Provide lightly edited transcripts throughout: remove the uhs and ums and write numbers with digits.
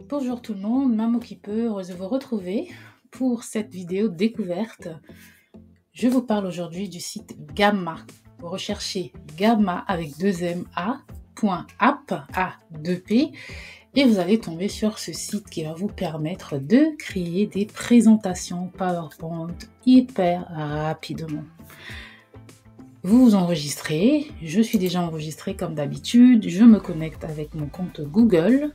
Bonjour tout le monde, Maman qui peut, heureuse de vous retrouver pour cette vidéo découverte. Je vous parle aujourd'hui du site Gamma. Vous recherchez Gamma avec 2ma.app, A2P, et vous allez tomber sur ce site qui va vous permettre de créer des présentations PowerPoint hyper rapidement. Vous vous enregistrez, je suis déjà enregistrée comme d'habitude, je me connecte avec mon compte Google.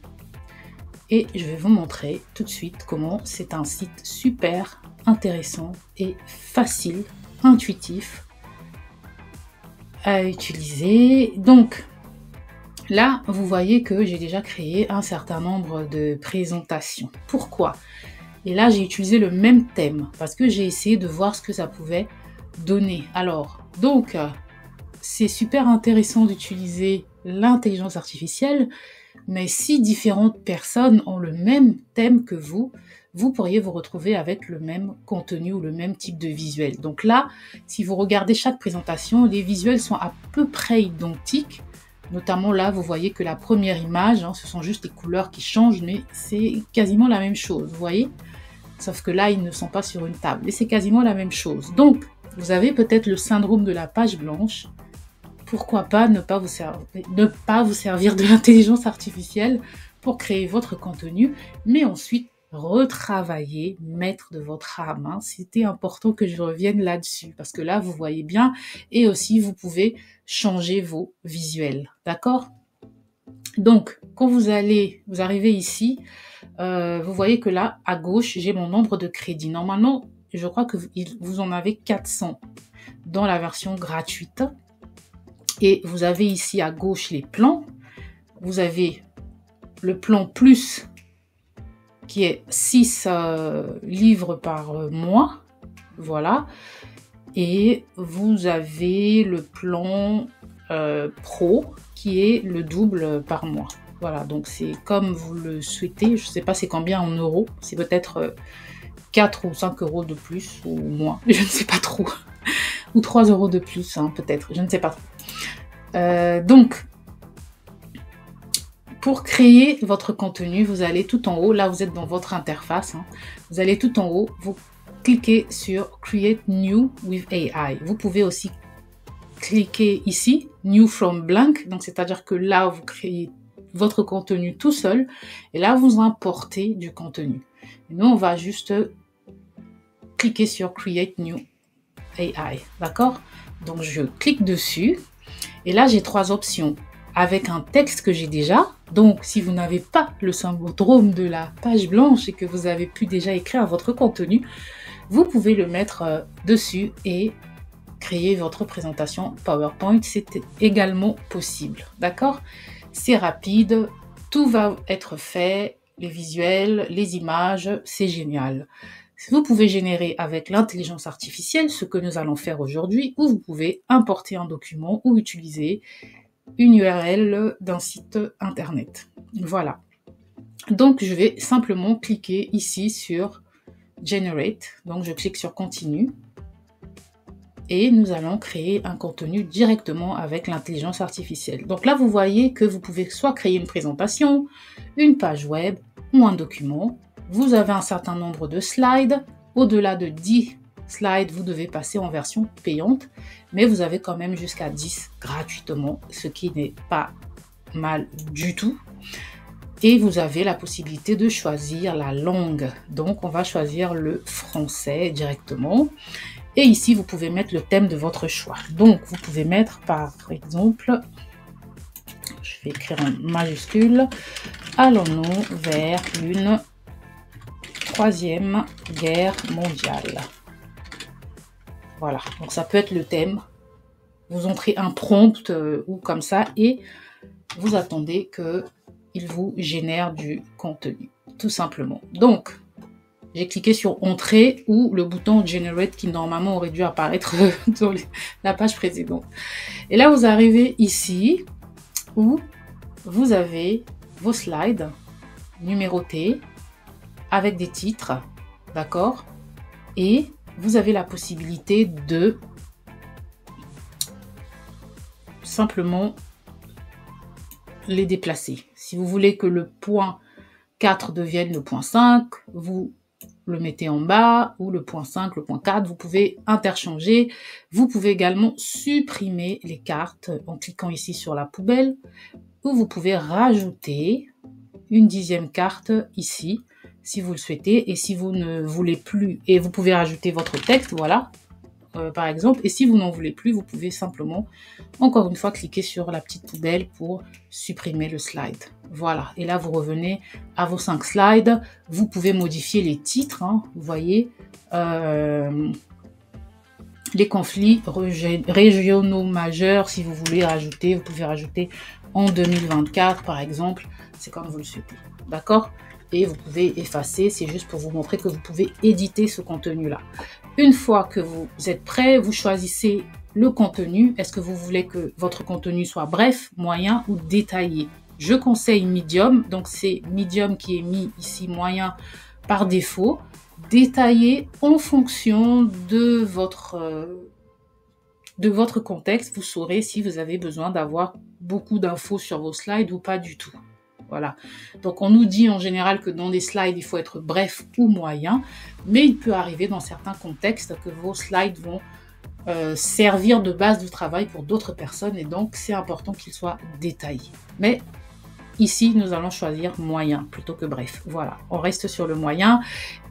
Et je vais vous montrer tout de suite comment c'est un site super intéressant et facile, intuitif à utiliser. Donc là, vous voyez que j'ai déjà créé un certain nombre de présentations. Pourquoi? Et là, j'ai utilisé le même thème parce que j'ai essayé de voir ce que ça pouvait donner. Alors, donc, c'est super intéressant d'utiliser l'intelligence artificielle. Mais si différentes personnes ont le même thème que vous pourriez vous retrouver avec le même contenu ou le même type de visuel. Donc là, si vous regardez chaque présentation, les visuels sont à peu près identiques. Notamment là, vous voyez que la première image, ce sont juste les couleurs qui changent, mais c'est quasiment la même chose, vous voyez? Sauf que là, ils ne sont pas sur une table, et c'est quasiment la même chose. Donc, vous avez peut-être le syndrome de la page blanche. Pourquoi pas ne pas vous servir de l'intelligence artificielle pour créer votre contenu, mais ensuite retravailler, mettre de votre âme. C'était important que je revienne là-dessus, parce que là, vous voyez bien, et aussi, vous pouvez changer vos visuels, d'accord? Donc, quand vous arrivez ici, vous voyez que là, à gauche, j'ai mon nombre de crédits. Normalement, je crois que vous en avez 400 dans la version gratuite. Et vous avez ici à gauche les plans. Vous avez le plan plus qui est 6 livres par mois. Voilà. Et vous avez le plan pro qui est le double par mois. Voilà, donc c'est comme vous le souhaitez. Je ne sais pas c'est combien en euros. C'est peut-être 4 ou 5 euros de plus ou moins. Je ne sais pas trop. Ou 3 euros de plus, peut-être. Je ne sais pas trop. Donc, pour créer votre contenu, vous allez tout en haut, là vous êtes dans votre interface, vous allez tout en haut, vous cliquez sur Create New with AI. Vous pouvez aussi cliquer ici, New from Blank, donc c'est-à-dire que là vous créez votre contenu tout seul, et là vous importez du contenu. Et nous on va juste cliquer sur Create New AI, d'accord? Donc je clique dessus. Et là, j'ai 3 options avec un texte que j'ai déjà. Donc, si vous n'avez pas le syndrome de la page blanche et que vous avez pu déjà écrire votre contenu, vous pouvez le mettre dessus et créer votre présentation PowerPoint. C'est également possible, d'accord? C'est rapide, tout va être fait, les visuels, les images, c'est génial. Vous pouvez générer avec l'intelligence artificielle ce que nous allons faire aujourd'hui, ou vous pouvez importer un document ou utiliser une URL d'un site internet. Voilà. Donc, je vais simplement cliquer ici sur Generate. Donc, je clique sur Continue. Et nous allons créer un contenu directement avec l'intelligence artificielle. Donc là, vous voyez que vous pouvez soit créer une présentation, une page web ou un document. Vous avez un certain nombre de slides. Au-delà de 10 slides, vous devez passer en version payante, mais vous avez quand même jusqu'à 10 gratuitement, ce qui n'est pas mal du tout. Et vous avez la possibilité de choisir la langue. Donc, on va choisir le français directement. Et ici, vous pouvez mettre le thème de votre choix. Donc, vous pouvez mettre, par exemple, je vais écrire en majuscule, allons-nous vers une 3e guerre mondiale. Voilà, donc ça peut être le thème. Vous entrez un prompt ou comme ça et vous attendez qu'il vous génère du contenu, tout simplement. Donc, j'ai cliqué sur Entrée ou le bouton Generate qui normalement aurait dû apparaître sur la page précédente. Et là, vous arrivez ici où vous avez vos slides numérotés avec des titres, d'accord? Et vous avez la possibilité de simplement les déplacer. Si vous voulez que le point 4 devienne le point 5, vous le mettez en bas, ou le point 5, le point 4, vous pouvez interchanger. Vous pouvez également supprimer les cartes en cliquant ici sur la poubelle, ou vous pouvez rajouter une 10e carte ici, si vous le souhaitez, et si vous ne voulez plus, et vous pouvez rajouter votre texte, voilà, par exemple, et si vous n'en voulez plus, vous pouvez simplement, encore une fois, cliquer sur la petite poubelle pour supprimer le slide. Voilà, et là, vous revenez à vos 5 slides. Vous pouvez modifier les titres, hein, vous voyez, les conflits régionaux majeurs, si vous voulez rajouter, vous pouvez rajouter en 2024, par exemple, c'est comme vous le souhaitez, d'accord? Et vous pouvez effacer, c'est juste pour vous montrer que vous pouvez éditer ce contenu-là. Une fois que vous êtes prêt, vous choisissez le contenu. Est-ce que vous voulez que votre contenu soit bref, moyen ou détaillé? Je conseille Medium, donc c'est Medium qui est mis ici moyen par défaut. Détaillé en fonction de votre contexte, vous saurez si vous avez besoin d'avoir beaucoup d'infos sur vos slides ou pas du tout. Voilà. Donc, on nous dit en général que dans les slides, il faut être bref ou moyen, mais il peut arriver dans certains contextes que vos slides vont servir de base de travail pour d'autres personnes et donc c'est important qu'ils soient détaillés. Mais ici, nous allons choisir moyen plutôt que bref. Voilà, on reste sur le moyen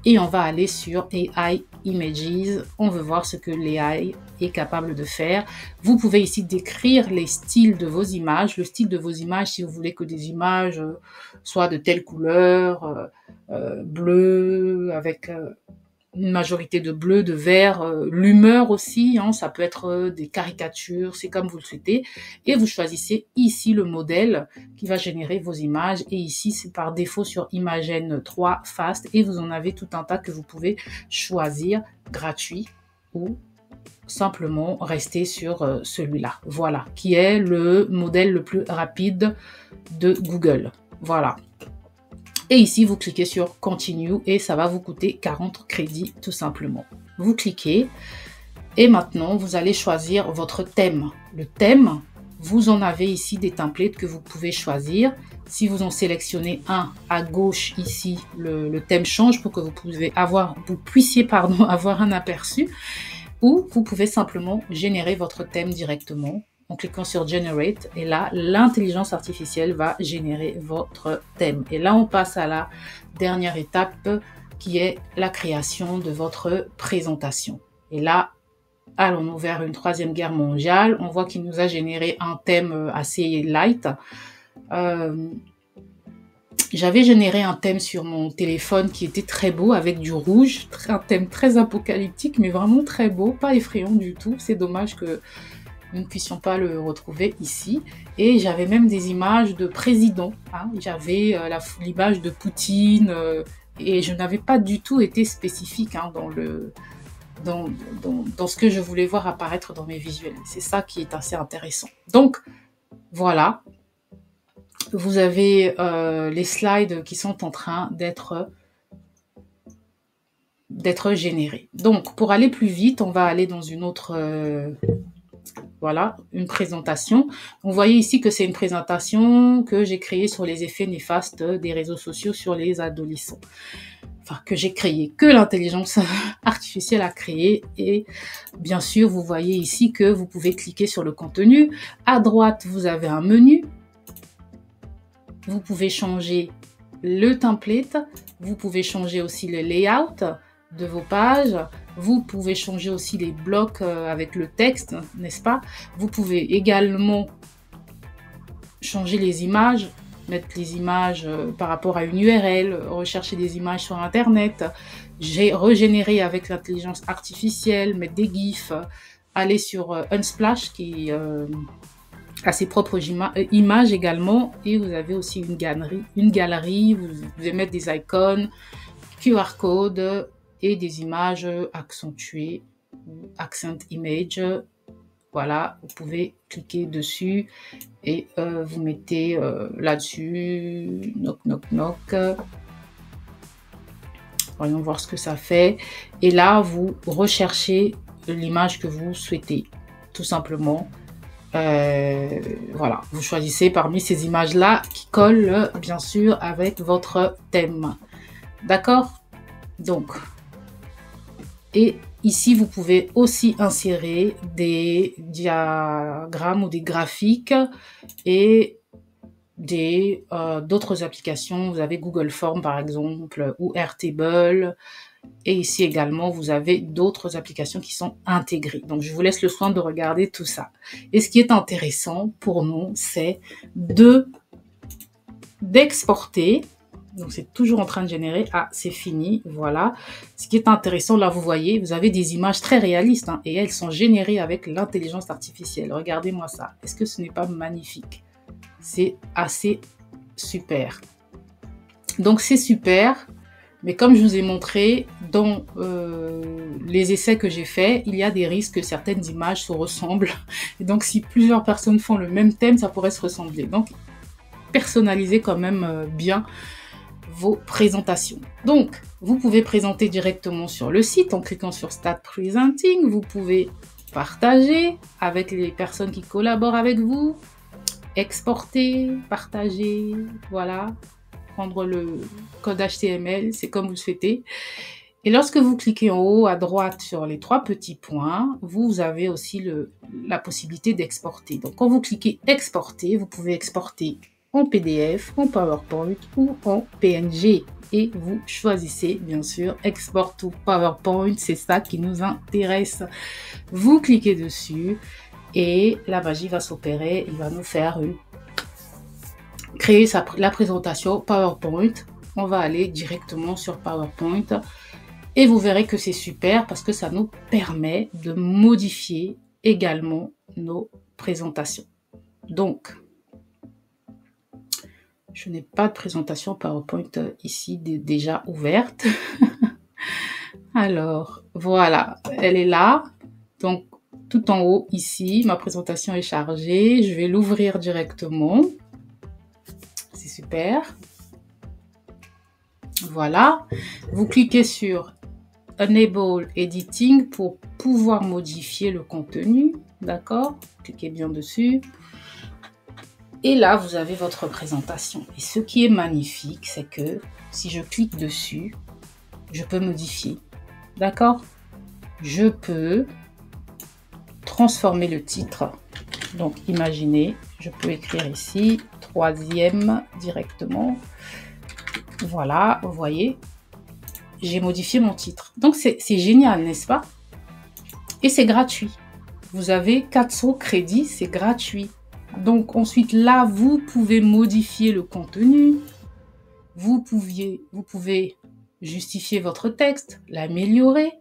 et on va aller sur AI Images. On veut voir ce que l'AI est capable de faire. Vous pouvez ici décrire les styles de vos images. Le style de vos images, si vous voulez que des images soient de telle couleur, bleu, avec une majorité de bleu, de vert, l'humeur aussi, hein, ça peut être des caricatures, c'est comme vous le souhaitez. Et vous choisissez ici le modèle qui va générer vos images. Et ici, c'est par défaut sur Imagen 3 Fast. Et vous en avez tout un tas que vous pouvez choisir gratuit ou simplement rester sur celui-là. Voilà, qui est le modèle le plus rapide de Google. Voilà. Et ici, vous cliquez sur Continue et ça va vous coûter 40 crédits tout simplement. Vous cliquez et maintenant, vous allez choisir votre thème. Le thème, vous en avez ici des templates que vous pouvez choisir. Si vous en sélectionnez un à gauche ici, le thème change pour que vous puissiez avoir un aperçu. Ou vous pouvez simplement générer votre thème directement en cliquant sur Generate. Et là, l'intelligence artificielle va générer votre thème. Et là, on passe à la dernière étape qui est la création de votre présentation. Et là, allons-nous vers une troisième guerre mondiale. On voit qu'il nous a généré un thème assez light. J'avais généré un thème sur mon téléphone qui était très beau avec du rouge. Un thème très apocalyptique, mais vraiment très beau, pas effrayant du tout. C'est dommage que nous ne puissions pas le retrouver ici. Et j'avais même des images de présidents. Hein. J'avais l'image de Poutine et je n'avais pas du tout été spécifique hein, dans ce que je voulais voir apparaître dans mes visuels. C'est ça qui est assez intéressant. Donc, voilà. Vous avez les slides qui sont en train d'être générés. Donc, pour aller plus vite, on va aller dans une autre... Voilà, une présentation. Vous voyez ici que c'est une présentation que j'ai créée sur les effets néfastes des réseaux sociaux sur les adolescents. Enfin, que j'ai créé, que l'intelligence artificielle a créé. Et bien sûr, vous voyez ici que vous pouvez cliquer sur le contenu. À droite, vous avez un menu. Vous pouvez changer le template. Vous pouvez changer aussi le layout de vos pages. Vous pouvez changer aussi les blocs avec le texte, n'est-ce pas? Vous pouvez également changer les images, mettre les images par rapport à une URL, rechercher des images sur Internet. J'ai régénéré avec l'intelligence artificielle, mettre des GIFs, aller sur Unsplash qui a ses propres images également. Et vous avez aussi une galerie, vous pouvez mettre des icônes, QR code, et des images accentuées, accent image. Voilà, vous pouvez cliquer dessus et vous mettez là-dessus, knock, knock, knock. Voyons voir ce que ça fait. Et là, vous recherchez l'image que vous souhaitez, tout simplement. Voilà, vous choisissez parmi ces images-là qui collent bien sûr avec votre thème. D'accord? Donc, et ici, vous pouvez aussi insérer des diagrammes ou des graphiques et d'autres applications. Vous avez Google Forms par exemple ou Airtable. Et ici également, vous avez d'autres applications qui sont intégrées. Donc, je vous laisse le soin de regarder tout ça. Et ce qui est intéressant pour nous, c'est d'exporter. Donc, c'est toujours en train de générer. Ah, c'est fini. Voilà. Ce qui est intéressant, là, vous voyez, vous avez des images très réalistes et elles sont générées avec l'intelligence artificielle. Regardez-moi ça. Est-ce que ce n'est pas magnifique? C'est assez super. Donc, c'est super. Mais comme je vous ai montré, dans les essais que j'ai faits, il y a des risques que certaines images se ressemblent. Et donc, si plusieurs personnes font le même thème, ça pourrait se ressembler. Donc, personnalisez quand même bien vos présentations. Donc, vous pouvez présenter directement sur le site en cliquant sur Start Presenting. Vous pouvez partager avec les personnes qui collaborent avec vous, exporter, partager, voilà. Prendre le code HTML, c'est comme vous le souhaitez. Et lorsque vous cliquez en haut à droite sur les 3 petits points, vous avez aussi la possibilité d'exporter. Donc quand vous cliquez exporter, vous pouvez exporter en PDF, en PowerPoint ou en PNG. Et vous choisissez bien sûr Export to PowerPoint, c'est ça qui nous intéresse. Vous cliquez dessus et la magie va s'opérer, il va nous faire créer la présentation PowerPoint. On va aller directement sur PowerPoint et vous verrez que c'est super parce que ça nous permet de modifier également nos présentations. Donc, je n'ai pas de présentation PowerPoint ici déjà ouverte. Alors, voilà, elle est là. Donc, tout en haut ici, ma présentation est chargée. Je vais l'ouvrir directement. C'est super. Voilà. Vous cliquez sur Enable Editing pour pouvoir modifier le contenu. D'accord? Cliquez bien dessus. Et là, vous avez votre présentation. Et ce qui est magnifique, c'est que si je clique dessus, je peux modifier. D'accord? Je peux transformer le titre. Donc, imaginez, je peux écrire ici, 3e directement. Voilà, vous voyez, j'ai modifié mon titre. Donc, c'est génial, n'est-ce pas? Et c'est gratuit. Vous avez 400 crédits, c'est gratuit. Donc, ensuite, là, vous pouvez modifier le contenu. Vous pouvez justifier votre texte, l'améliorer.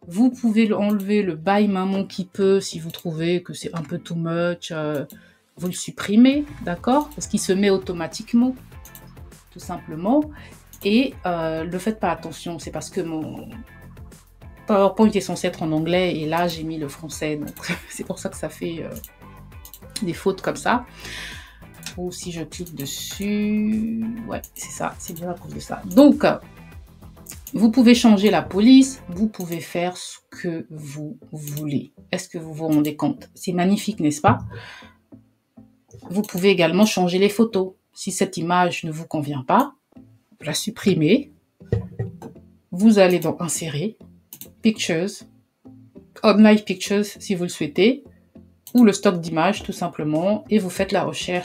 Vous pouvez enlever le by maman qui peut, si vous trouvez que c'est un peu too much, vous le supprimez, d'accord? Parce qu'il se met automatiquement, tout simplement. Et ne faites pas attention, c'est parce que mon PowerPoint est censé être en anglais et là j'ai mis le français, donc c'est pour ça que ça fait des fautes comme ça. Ou si je clique dessus, ouais, c'est ça, c'est bien à cause de ça. Donc, vous pouvez changer la police, vous pouvez faire ce que vous voulez. Est-ce que vous vous rendez compte? C'est magnifique, n'est-ce pas? Vous pouvez également changer les photos. Si cette image ne vous convient pas, vous la supprimez. Vous allez dans Insérer, Pictures, Online Pictures si vous le souhaitez, ou le stock d'images tout simplement, et vous faites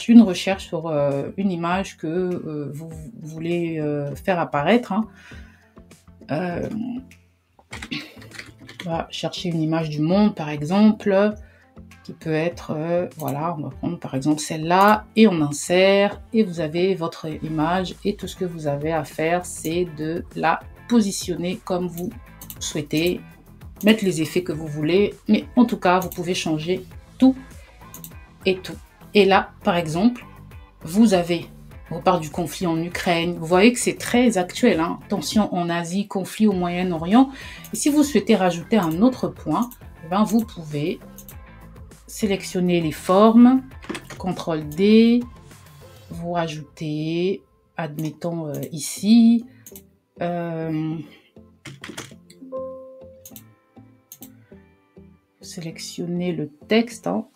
une recherche sur une image que vous voulez faire apparaître. On va chercher une image du monde par exemple, qui peut être, voilà, on va prendre par exemple celle-là, et on insère, et vous avez votre image, et tout ce que vous avez à faire, c'est de la positionner comme vous souhaitez, mettre les effets que vous voulez, mais en tout cas, vous pouvez changer tout et tout. Et là, par exemple, on parle du conflit en Ukraine, vous voyez que c'est très actuel, hein, tension en Asie, conflit au Moyen-Orient, et si vous souhaitez rajouter un autre point, ben vous pouvez sélectionner les formes, CTRL D, vous rajoutez, admettons ici, sélectionnez le texte, hein.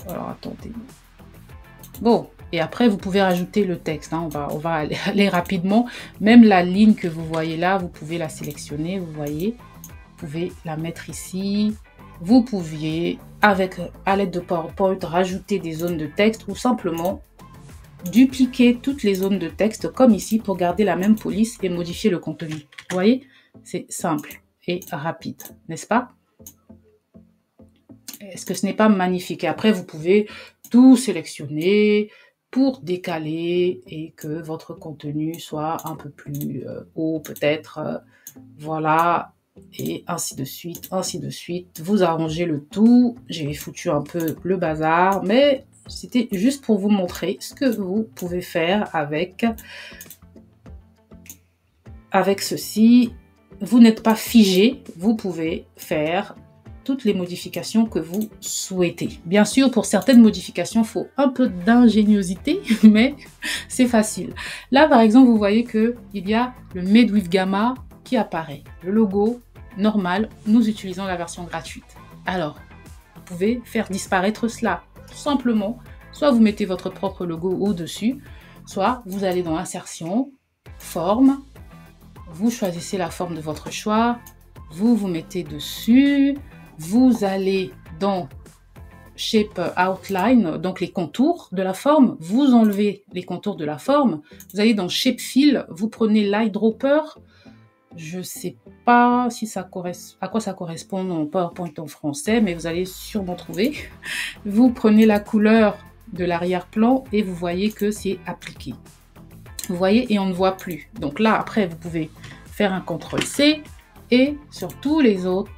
Alors, attendez. Bon, et après, vous pouvez rajouter le texte. Hein. On va aller rapidement. Même la ligne que vous voyez là, vous pouvez la sélectionner, vous voyez. Vous pouvez la mettre ici. Vous pouviez, à l'aide de PowerPoint, rajouter des zones de texte ou simplement dupliquer toutes les zones de texte comme ici pour garder la même police et modifier le contenu. Vous voyez, c'est simple et rapide, n'est-ce pas? Est-ce que ce n'est pas magnifique? Et après, vous pouvez tout sélectionner pour décaler et que votre contenu soit un peu plus haut peut-être. Voilà, et ainsi de suite, ainsi de suite. Vous arrangez le tout. J'ai foutu un peu le bazar, mais c'était juste pour vous montrer ce que vous pouvez faire avec ceci. Vous n'êtes pas figé, vous pouvez faire toutes les modifications que vous souhaitez. Bien sûr, pour certaines modifications, il faut un peu d'ingéniosité, mais c'est facile. Là, par exemple, vous voyez qu'il y a le Made with Gamma qui apparaît. Le logo normal, nous utilisons la version gratuite. Alors, vous pouvez faire disparaître cela. Tout simplement, soit vous mettez votre propre logo au-dessus, soit vous allez dans Insertion, Forme, vous choisissez la forme de votre choix, vous vous mettez dessus, vous allez dans Shape Outline, donc les contours de la forme, vous enlevez les contours de la forme, vous allez dans Shape Fill, vous prenez l'eyedropper, je ne sais pas si à quoi ça correspond en PowerPoint en français, mais vous allez sûrement trouver. Vous prenez la couleur de l'arrière-plan et vous voyez que c'est appliqué. Vous voyez, et on ne voit plus. Donc là, après, vous pouvez faire un CTRL-C et sur tous les autres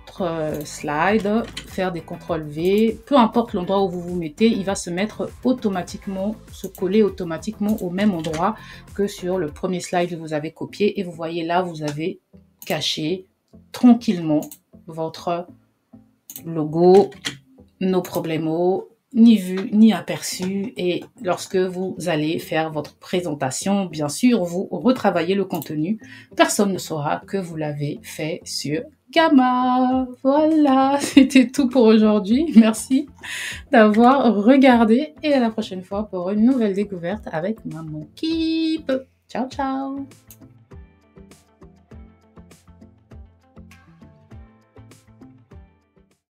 slides, faire des CTRL-V. Peu importe l'endroit où vous vous mettez, il va se mettre automatiquement, se coller automatiquement au même endroit que sur le premier slide que vous avez copié. Et vous voyez là, vous avez caché tranquillement votre logo, nos problèmes, ni vu, ni aperçu. Et lorsque vous allez faire votre présentation, bien sûr, vous retravaillez le contenu. Personne ne saura que vous l'avez fait sur Gamma. Voilà, c'était tout pour aujourd'hui. Merci d'avoir regardé et à la prochaine fois pour une nouvelle découverte avec Maman Keep. Ciao, ciao!